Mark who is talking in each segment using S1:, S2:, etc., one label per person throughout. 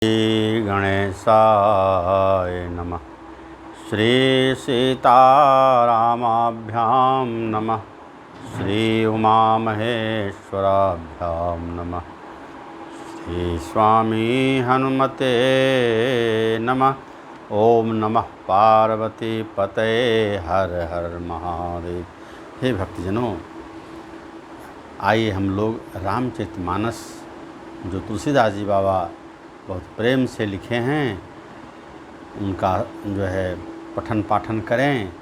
S1: श्री गणेशाय नमः। श्री सीतारामाभ्यां नमः। श्री उमामहेश्वराभ्यां नमः। श्री स्वामी हनुमते नमः। ओम नमः पार्वती पतये हर हर महादेव। हे भक्तजनों, आइए हम लोग रामचरितमानस जो तुलसीदास जी बाबा बहुत प्रेम से लिखे हैं उनका जो है पठन पाठन करें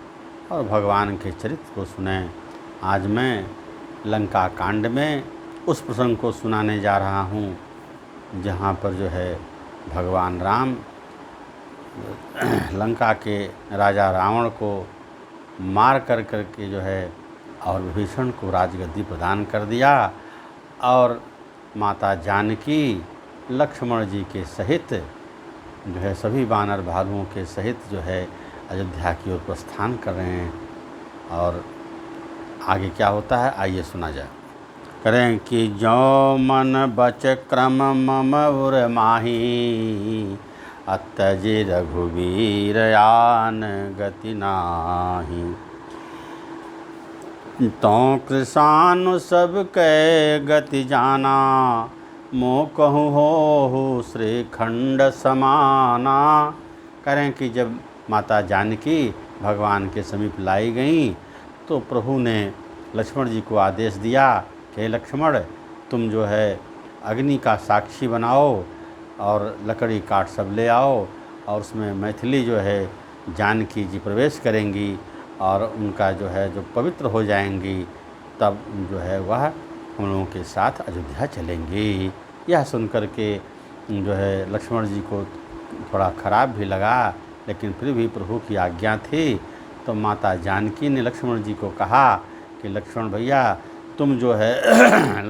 S1: और भगवान के चरित्र को सुनें। आज मैं लंका कांड में उस प्रसंग को सुनाने जा रहा हूँ जहाँ पर जो है भगवान राम लंका के राजा रावण को मार कर के जो है और विभीषण को राजगद्दी प्रदान कर दिया और माता जानकी लक्ष्मण जी के सहित जो है सभी वानर भालुओं के सहित जो है अयोध्या की ओर प्रस्थान कर रहे हैं। और आगे क्या होता है आइए सुना जाए। करें कि जो मन बच क्रम मम उर माही, अत्तजि रघुवीर आन गति नाही। तो कृसानु सब कै गति जाना, मोह कहूँ हो श्रीखंड समाना। करें कि जब माता जानकी भगवान के समीप लाई गईं तो प्रभु ने लक्ष्मण जी को आदेश दिया कि लक्ष्मण तुम जो है अग्नि का साक्षी बनाओ और लकड़ी काट सब ले आओ और उसमें मैथिली जो है जानकी जी प्रवेश करेंगी और उनका जो है जो पवित्र हो जाएंगी तब जो है वह हम लोगों के साथ अयोध्या चलेंगी। यह सुनकर के जो है लक्ष्मण जी को थोड़ा खराब भी लगा, लेकिन फिर भी प्रभु की आज्ञा थी तो माता जानकी ने लक्ष्मण जी को कहा कि लक्ष्मण भैया तुम जो है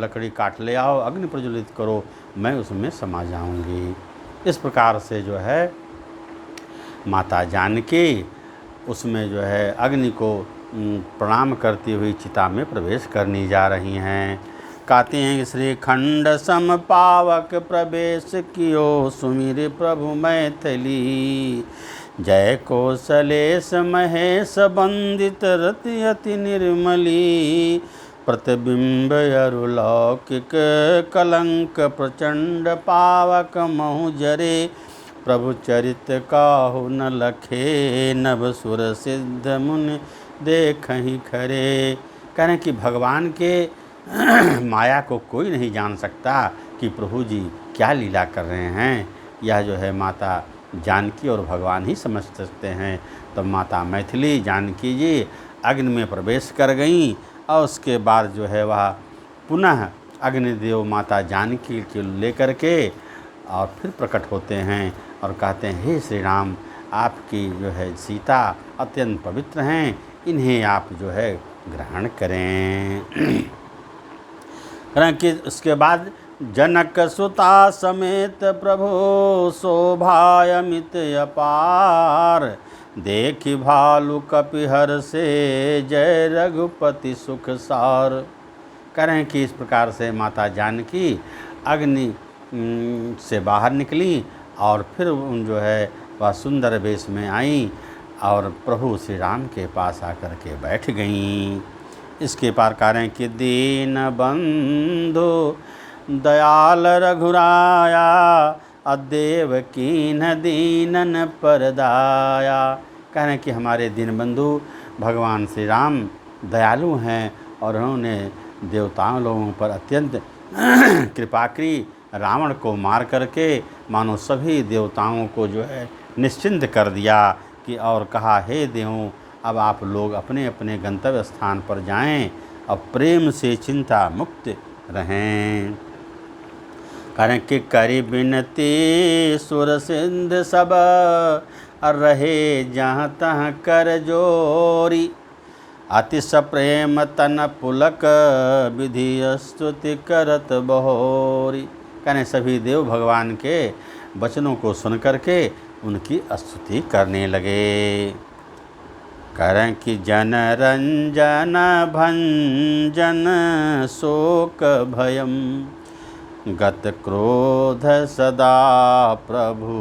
S1: लकड़ी काट ले आओ, अग्नि प्रज्वलित करो, मैं उसमें समा जाऊंगी। इस प्रकार से जो है माता जानकी उसमें जो है अग्नि को प्रणाम करती हुई चिता में प्रवेश करनी जा रही हैं। कहते हैं श्रीखंड सम पावक प्रवेश कियो, सुमिर प्रभु मैथिली। जय कौशलेश महेश बंदित रति अति निर्मली। प्रतिबिंब अरुलौकिक कलंक प्रचंड पावक महु जरे। प्रभु चरित काहु न लखे, नभ सुर सिद्ध मुनि देखहि खरे। कह रहे हैं कि भगवान के माया को कोई नहीं जान सकता कि प्रभु जी क्या लीला कर रहे हैं। यह जो है माता जानकी और भगवान ही समझ सकते हैं। तो माता मैथिली जानकी जी अग्नि में प्रवेश कर गईं और उसके बाद जो है वह पुनः अग्निदेव माता जानकी को लेकर के और फिर प्रकट होते हैं और कहते हैं हे श्री राम आपकी जो है सीता अत्यंत पवित्र हैं, इन्हें आप जो है ग्रहण करें। कि उसके बाद जनक सुता समेत प्रभु शोभायमित अपार। देखि भालु कपिहर से जय रघुपति सुख सार। करें कि इस प्रकार से माता जानकी अग्नि से बाहर निकली और फिर जो है वह सुंदर वेश में आई और प्रभु श्री राम के पास आकर के बैठ गईं। इसके पार करें कि दीन बंधु दयाल रघुराया, अदेव कीन दीनन परदाया। कह रहे हैं कि हमारे दीन बंधु भगवान श्री राम दयालु हैं और उन्होंने देवताओं लोगों पर अत्यंत कृपा की। रावण को मार करके मानो सभी देवताओं को जो है निश्चिंत कर दिया कि और कहा हे देवों अब आप लोग अपने अपने गंतव्य स्थान पर जाएं और प्रेम से चिंता मुक्त रहें। कारण कि करी बिनती सुर सिंध सब, रहे जहाँ तहाँ कर जोरी। अतिश प्रेम तन पुलक विधि स्तुति करत बहोरी। कहने सभी देव भगवान के वचनों को सुन करके उनकी स्तुति करने लगे। करें कि जन रंजन भंजन शोक भयम, गत क्रोध सदा प्रभु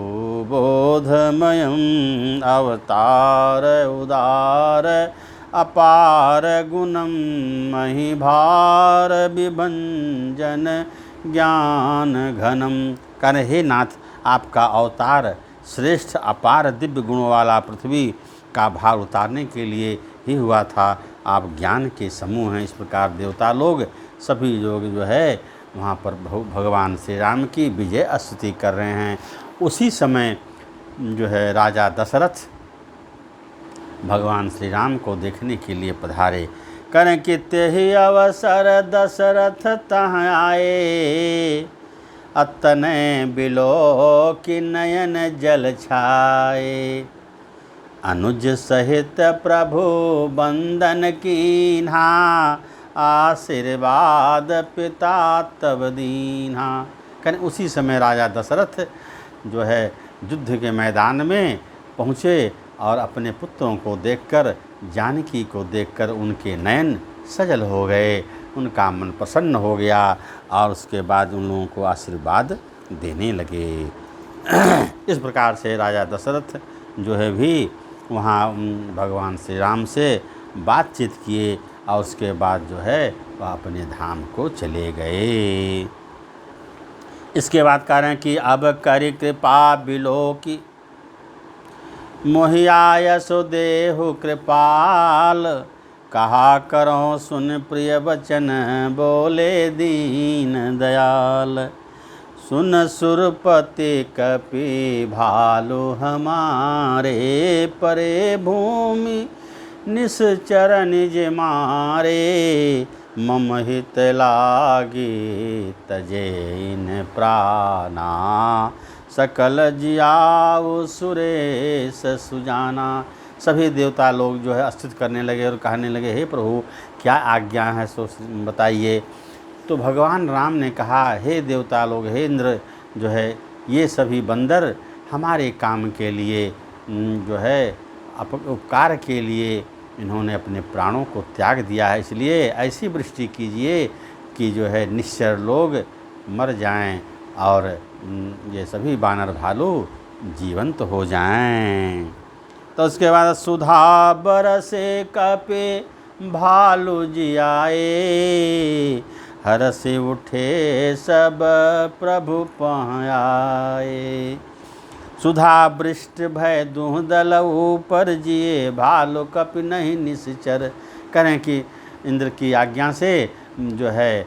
S1: बोधमयम् अवतार उदार अपार गुणम महिभार विभंजन ज्ञान घनम। कहे हे नाथ, आपका अवतार श्रेष्ठ अपार दिव्य गुणों वाला पृथ्वी का भार उतारने के लिए ही हुआ था। आप ज्ञान के समूह हैं। इस प्रकार देवता लोग सभी लोग जो है वहाँ पर भगवान श्री राम की विजय स्तुति कर रहे हैं। उसी समय जो है राजा दशरथ भगवान श्री राम को देखने के लिए पधारे। करें कि तेहि अवसर दशरथ तहाँ आए, अतने बिलो कि नयन जल छाए। अनुज सहित प्रभु बंदन कीन्हा, आशीर्वाद पिता तब दीन्हा। करें उसी समय राजा दशरथ जो है युद्ध के मैदान में पहुँचे और अपने पुत्रों को देखकर, जानकी को देखकर उनके नयन सजल हो गए, उनका मन प्रसन्न हो गया और उसके बाद उन लोगों को आशीर्वाद देने लगे। इस प्रकार से राजा दशरथ जो है भी वहाँ भगवान श्री राम से बातचीत किए और उसके बाद जो है वह अपने धाम को चले गए। इसके बाद कह रहे हैं कि अब करि कृपा बिलो की, मोहिया सुदेहु कृपाल। कहा करो सुन प्रिय वचन, बोले दीन दयाल। सुन सुरपति कपि भालु हमारे, परे भूमि निश्चर निज मारे। मम हित लागे तजे इन प्राणा, सकल जियाऊ सुरेश सुजाना। सभी देवता लोग जो है स्तुति करने लगे और कहने लगे, हे प्रभु क्या आज्ञा है सो बताइए। तो भगवान राम ने कहा, हे देवता लोग, हे इंद्र जो है ये सभी बंदर हमारे काम के लिए जो है उपकार के लिए इन्होंने अपने प्राणों को त्याग दिया है, इसलिए ऐसी वृष्टि कीजिए कि जो है निश्चर लोग मर जाएं और ये सभी बानर भालू जीवंत हो जाएं। तो उसके बाद सुधा बरसे कपे भालू जियाए, हरसे उठे सब प्रभु पहुँचाए। सुधा वृष्ट भय दुह दल ऊपर जिए, भालू कपि नहीं निश्चर। करें कि इंद्र की आज्ञा से जो है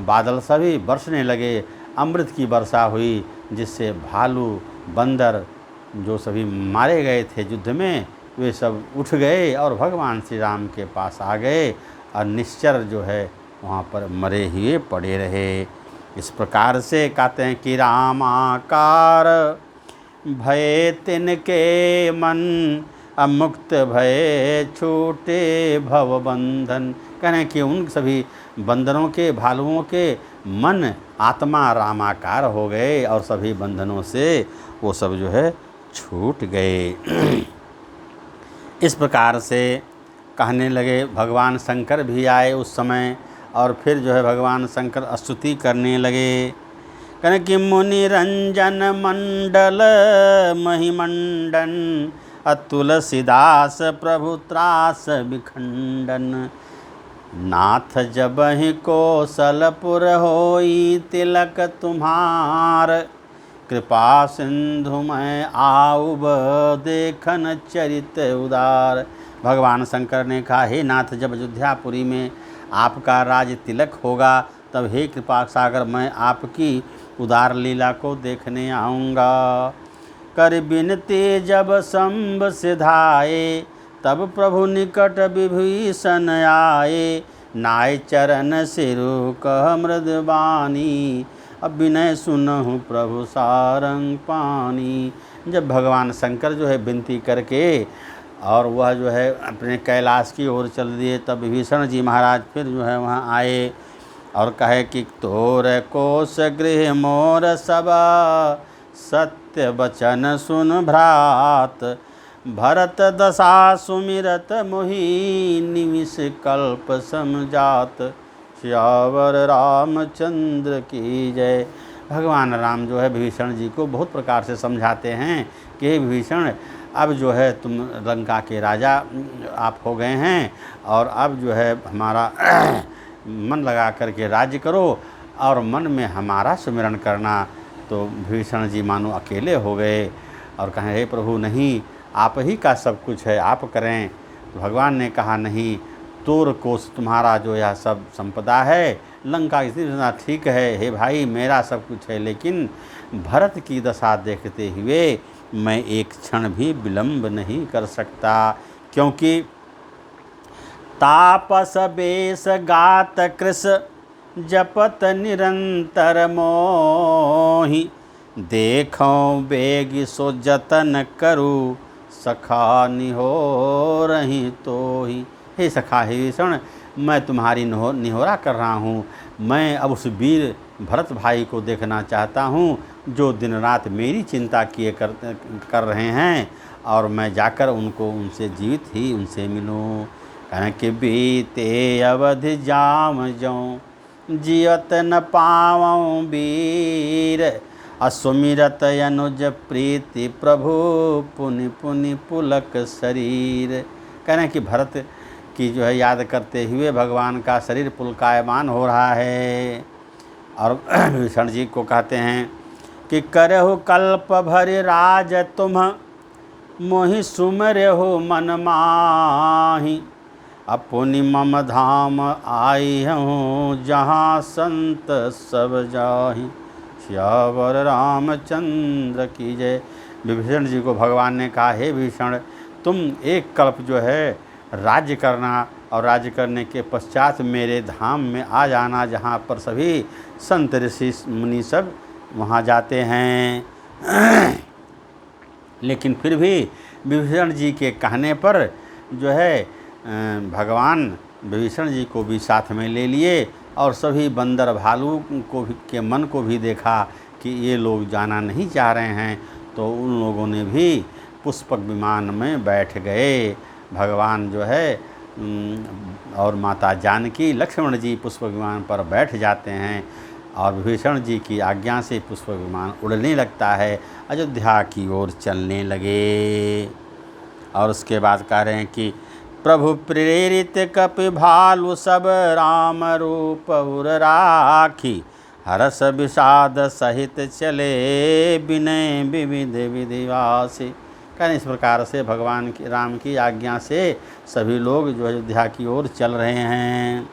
S1: बादल सभी बरसने लगे, अमृत की वर्षा हुई, जिससे भालू बंदर जो सभी मारे गए थे युद्ध में वे सब उठ गए और भगवान श्री राम के पास आ गए और निश्चर जो है वहाँ पर मरे हुए पड़े रहे। इस प्रकार से कहते हैं कि राम आकार भय तिनके मन, अमुक्त भय छूटे भव बंधन। कहें कि उन सभी बंदरों के भालुओं के मन आत्मा रामाकार हो गए और सभी बंधनों से वो सब जो है छूट गए। इस प्रकार से कहने लगे। भगवान शंकर भी आए उस समय और फिर जो है भगवान शंकर स्तुति करने लगे। कहने कि मुनि रंजन मंडल महिमंडन, अतुलसीदास प्रभु त्रास विखंडन। नाथ जबहि कौशलपुर होई तिलक तुम्हार, कृपा सिंधु में आउब देखन चरित उदार। भगवान शंकर ने कहा, हे नाथ, जब अयोध्यापुरी में आपका राज तिलक होगा तब हे कृपा सागर मैं आपकी उदार लीला को देखने आऊँगा। कर बिनती जब संब सिधाए, तब प्रभु निकट विभीषण आए। नाय चरण सिरु कह मृदवानी, अब विनय सुनहु प्रभु सारंग पानी। जब भगवान शंकर जो है विनती करके और वह जो है अपने कैलाश की ओर चल दिए, तब विभीषण जी महाराज फिर जो है वहाँ आए और कहे कि तोर कोश गृह मोर सबा, सत्य बचन सुन भ्रात। भरत दशा सुमिरत मोहि, निमिष कल्प समझात। सियावर रामचंद्र की जय। भगवान राम जो है विभीषण जी को बहुत प्रकार से समझाते हैं कि हे विभीषण, अब जो है तुम लंका के राजा आप हो गए हैं और अब जो है हमारा मन लगा करके राज्य करो और मन में हमारा सुमिरन करना। तो विभीषण जी मानो अकेले हो गए और कहें हे प्रभु नहीं, आप ही का सब कुछ है, आप करें। तो भगवान ने कहा नहीं, तोर कोस तुम्हारा जो यह सब संपदा है, लंका इतनी ठीक है हे भाई, मेरा सब कुछ है, लेकिन भरत की दशा देखते हुए मैं एक क्षण भी विलंब नहीं कर सकता, क्योंकि तापस बेस गात कृस जपत निरंतर मोहि, देखो बेग सो जतन करूँ सखा निहोरहि तोहि। हे सखा हे विभीषण, मैं तुम्हारी निहोरा कर रहा हूँ। मैं अब उस वीर भरत भाई को देखना चाहता हूँ जो दिन रात मेरी चिंता किए कर रहे हैं, और मैं जाकर उनसे जीवित ही उनसे मिलूँ। कहें कि बीते अवधि जाम जऊँ जियत न पावऊँ वीर, असुमिरत अनुज प्रीति प्रभु पुनि पुनि पुलक शरीर। कह रहे हैं कि भरत की जो है याद करते हुए भगवान का शरीर पुलकायमान हो रहा है। और विभीषण जी को कहते हैं कि करहु कल्प भरि राज तुम मोहि सुमरहु मन माहि, अपुनि मम धाम आई हूँ जहाँ संत सब जाहि, सियावर रामचंद्र की जय। विभीषण जी को भगवान ने कहा हे विभीषण, तुम एक कल्प जो है राज्य करना और राज्य करने के पश्चात मेरे धाम में आ जाना, जहाँ पर सभी संत ऋषि मुनि सब वहाँ जाते हैं। लेकिन फिर भी विभीषण जी के कहने पर जो है भगवान विभीषण जी को भी साथ में ले लिए और सभी बंदर भालू को भी के मन को भी देखा कि ये लोग जाना नहीं चाह रहे हैं, तो उन लोगों ने भी पुष्पक विमान में बैठ गए। भगवान जो है और माता जानकी लक्ष्मण जी पुष्पक विमान पर बैठ जाते हैं और विभीषण जी की आज्ञा से पुष्पक विमान उड़ने लगता है, अयोध्या की ओर चलने लगे। और उसके बाद कह रहे हैं कि प्रभु प्रेरित कपि भालु सब राम रूप उर राखी, हरस विषाद सहित चले विनय विविध विधिवासी। कहने इस प्रकार से भगवान की राम की आज्ञा से सभी लोग जो अयोध्या की ओर चल रहे हैं।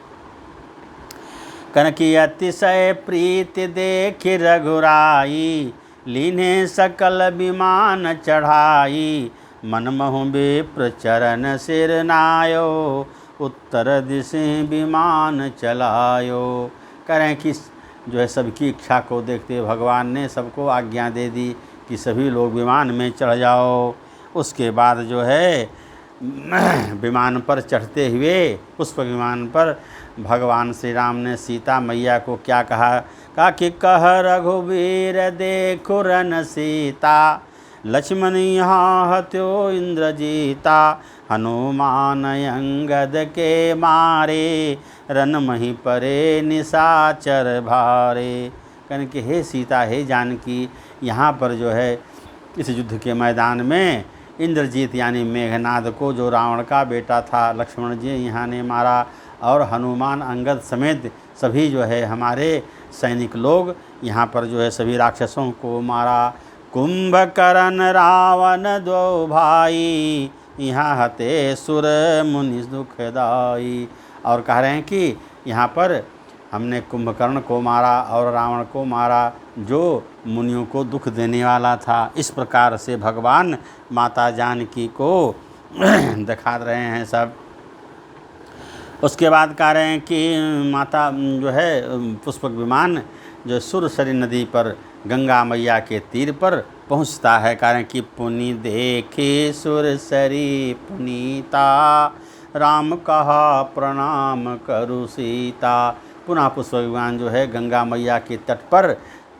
S1: कनकी अतिशय प्रीति देख रघुराई, लीने सकल विमान चढ़ाई, मन महु विप्र चरण सिर नायो, उत्तर दिशे विमान चलायो। कह रहे हैं कि जो है सबकी इच्छा को देखते भगवान ने सबको आज्ञा दे दी कि सभी लोग विमान में चढ़ जाओ। उसके बाद जो है विमान पर चढ़ते हुए पुष्पक विमान पर भगवान श्री राम ने सीता मैया को क्या कहा कि कह रघुवीर देखो रन सीता, लक्ष्मण यहाँ हत्यो इंद्रजीता, हनुमान अंगद के मारे, रन मही परे निशाचर भारे। कहने कि हे सीता हे जानकी, यहाँ पर जो है इस युद्ध के मैदान में इंद्रजीत यानी मेघनाद को जो रावण का बेटा था लक्ष्मण जी यहाँ ने मारा, और हनुमान अंगद समेत सभी जो है हमारे सैनिक लोग यहाँ पर जो है सभी राक्षसों को मारा। कुंभकर्ण रावण दो भाई, यहाँ हते सुर मुनि दुखदाई। और कह रहे हैं कि यहाँ पर हमने कुंभकर्ण को मारा और रावण को मारा जो मुनियों को दुख देने वाला था। इस प्रकार से भगवान माता जानकी को दिखा रहे हैं सब। उसके बाद कह रहे हैं कि माता जो है पुष्पक विमान जो सुरसरी नदी पर गंगा मैया के तीर पर पहुंचता है। कह रहे हैं कि पुनि देखे सुरसरी पुनीता, राम कहा प्रणाम करु सीता। पुनः पुष्पक विमान जो है गंगा मैया के तट पर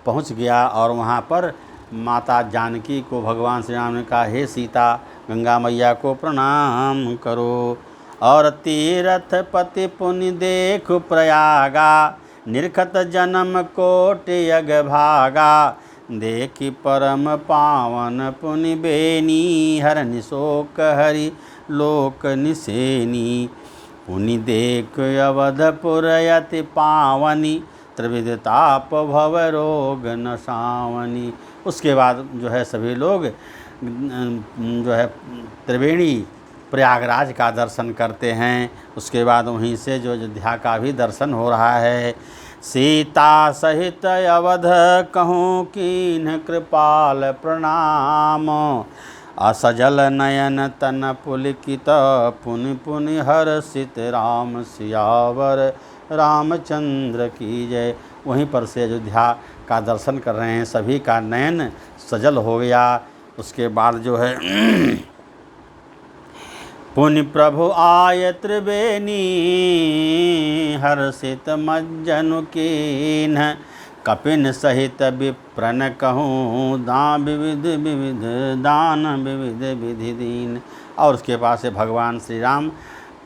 S1: पहुंच गया और वहां पर माता जानकी को भगवान श्री राम ने कहा हे सीता, गंगा मैया को प्रणाम करो। और तीरथ पति पुनि देख प्रयागा, निरखत जन्म कोटि यग भागा। देखी परम पावन पुनि बेनी, हरनि शोक हरि लोक निसेनी। पुनि देख अवधपुर अति पावनी, त्रिविध ताप भव रोग नसावनी। उसके बाद जो है सभी लोग जो है त्रिवेणी प्रयागराज का दर्शन करते हैं। उसके बाद वहीं से जो अयोध्या का भी दर्शन हो रहा है। सीता सहित अवध कहूँ कीन्ह कृपाल प्रणाम, असजल नयन तन पुलकित पुनि पुनि हर्षित राम सियावर रामचंद्र की जय। वहीं पर से अयोध्या का दर्शन कर रहे हैं, सभी का नयन सजल हो गया। उसके बाद जो है पुनि प्रभु आय त्रिवेणी, हर्षित मज्जनु कीन्ह कपिन सहित विप्रन कहूँ दान विविध विविध दान विविध विधि दीन। और उसके पास से भगवान श्री राम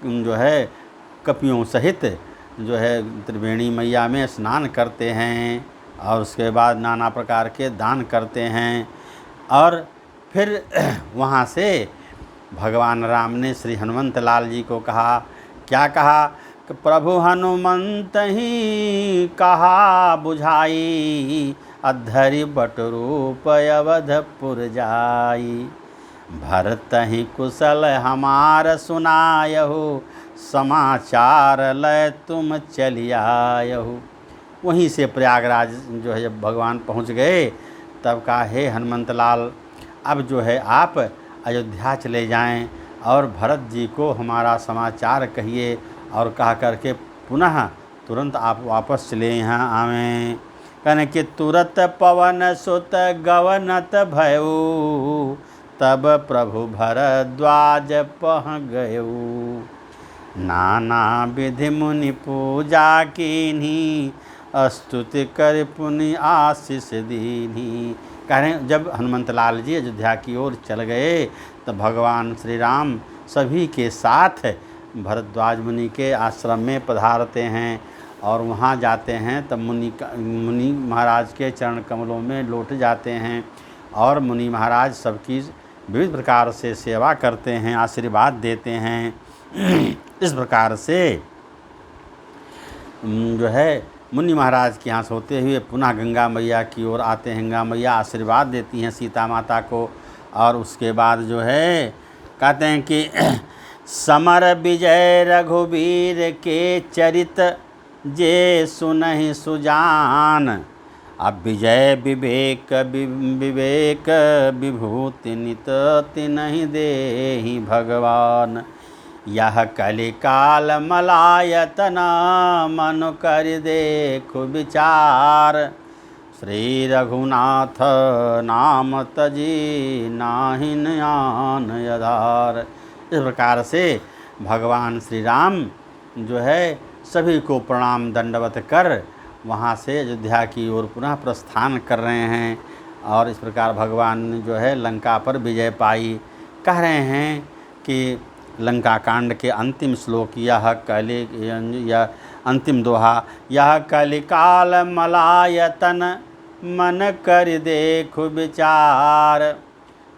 S1: जो है कपियों सहित जो है त्रिवेणी मैया में स्नान करते हैं और उसके बाद नाना प्रकार के दान करते हैं। और फिर वहाँ से भगवान राम ने श्री हनुमंत लाल जी को कहा, क्या कहा कि प्रभु हनुमंत ही कहा बुझाई, अधरि बट रूप अवधपुर जाई। भरत ही कुशल हमार सुनायहु, समाचार लय तुम चलियायहु। वहीं से प्रयागराज जो है जब भगवान पहुँच गए तब कहा, हे हनुमंत लाल अब जो है आप अयोध्या चले जाएं और भरत जी को हमारा समाचार कहिए। और कहा करके पुनः तुरंत आप वापस चले यहाँ आवें। कहने कि तुरत पवन सुत गवनत भयऊ, तब प्रभु भरद्वाज पह गयऊ। नाना विधि मुनि पूजा कीन्ही, स्तुति कर पुनि आशीष दीन्ही। कह रहे हैं जब हनुमंत लाल जी अयोध्या की ओर चल गए तो भगवान श्री राम सभी के साथ भरद्वाज मुनि के आश्रम में पधारते हैं और वहाँ जाते हैं तब मुनि महाराज के चरण कमलों में लौट जाते हैं और मुनि महाराज सबकी विविध प्रकार से सेवा करते हैं, आशीर्वाद देते हैं। इस प्रकार से जो है मुनि महाराज के यहाँ से होते हुए पुनः गंगा मैया की ओर आते हैं। गंगा मैया आशीर्वाद देती हैं सीता माता को। और उसके बाद जो है कहते हैं कि समर विजय रघुवीर के चरित, जे सुनहि सुजान। अब विजय विवेक विवेक विभूति नित तिनहि देहि भगवान। यह कलिकाल मलायतना, मनु कर देखु विचार। श्री रघुनाथ नाम तजी, नाहिन आन आधार। इस प्रकार से भगवान श्री राम जो है सभी को प्रणाम दंडवत कर वहाँ से अयोध्या की ओर पुनः प्रस्थान कर रहे हैं। और इस प्रकार भगवान ने जो है लंका पर विजय पाई। कह रहे हैं कि लंका कांड के अंतिम श्लोक यह अंतिम दोहा, यह कलिकाल मलायतन, मन कर देखु विचार।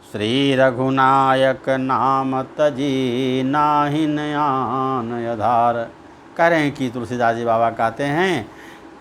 S1: श्री रघुनायक नाम तजी, नाहिन आन आधार। कह रहे हैं कि तुलसीदास जी बाबा कहते हैं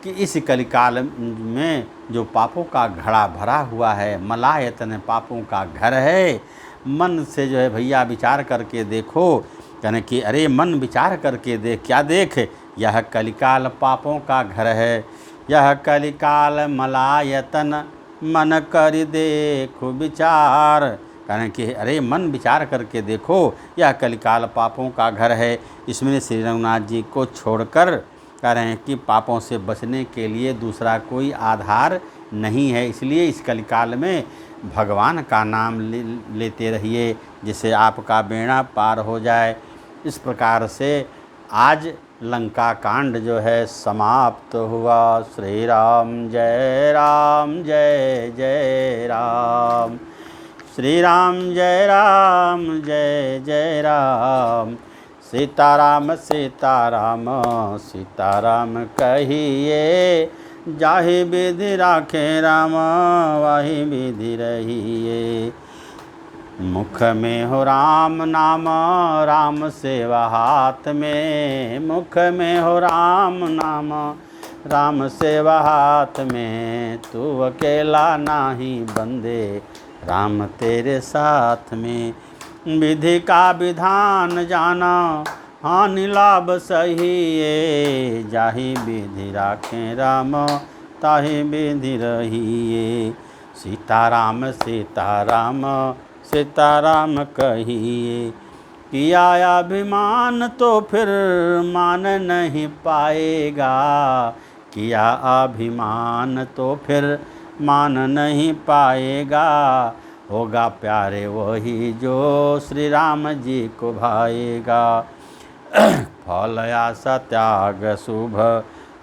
S1: कि इस कलिकाल में जो पापों का घड़ा भरा हुआ है, मलायतन पापों का घर है, मन से जो है भैया विचार करके देखो। कहने कि अरे मन विचार करके देख, क्या देख, यह कलिकाल पापों का घर है। यह कलिकाल मलायतन, मन कर देखो विचार। कहने कि अरे मन विचार करके देखो, यह कलिकाल पापों का घर है। इसमें श्री रघुनाथ जी को छोड़कर कह रहे हैं कि पापों से बचने के लिए दूसरा कोई आधार नहीं है। इसलिए इस कलिकाल में भगवान का नाम लेते रहिए, जिससे आपका बेड़ा पार हो जाए। इस प्रकार से आज लंका कांड जो है समाप्त हुआ। श्री राम जय राम जय जय राम। श्री राम जय जय राम। सीताराम सीताराम सीताराम कहिए, जाहि विधि राखे राम वाहि विधि रहिए। मुख में हो राम नाम राम सेवा हाथ में, मुख में हो राम नाम राम सेवा हाथ में। तू अकेला नाही बंदे राम तेरे साथ में। विधि का विधान जाना हानि लाभ सही है, जाहि विधि राखें राम ताहि विधि रहिए। सीताराम सीताराम सीताराम कहिए, किया अभिमान तो फिर मान नहीं पाएगा, किया अभिमान तो फिर मान नहीं पाएगा। होगा प्यारे वही जो श्री राम जी को भाएगा। फल आशा त्याग शुभ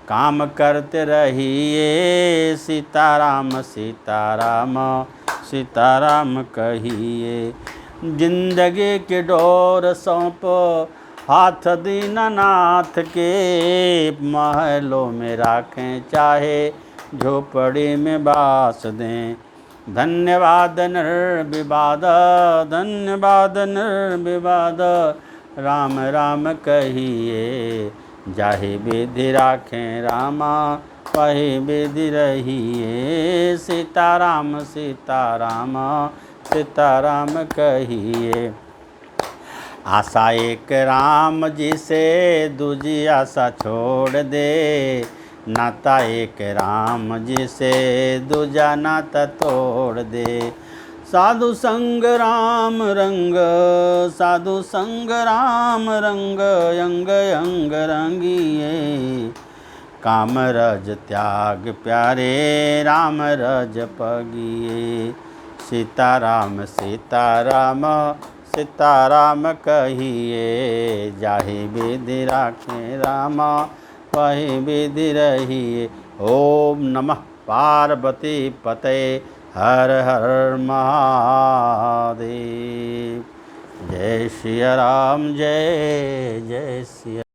S1: काम करते रहिए, सीताराम सीताराम सीताराम कहिए। जिंदगी के डोर सौंप हाथ दीननाथ के, महलों में राखें चाहे झोपड़ी में बास दें। धन्यवाद निर्विवाद धन्यवाद निर्विवाद, राम राम कहिए, जाहि विधि राखें रामा वही विधि रहिए। सीताराम सीताराम सीताराम कहिए। आशा एक राम जी से दूजी आशा छोड़ दे, नाता एक राम जी से दूजा नाता तोड़ दे। साधु संग राम रंग साधु संग राम रंग, अंग अंग रंगिए। काम रज त्याग प्यारे राम रज पगिए। सीताराम सीताराम सीताराम कहिए, जाहि विधि राखें राम वही विधि रहिए। ओम नमः पार्वती पते हर हर महादेव। जय श्री राम जय जय श्री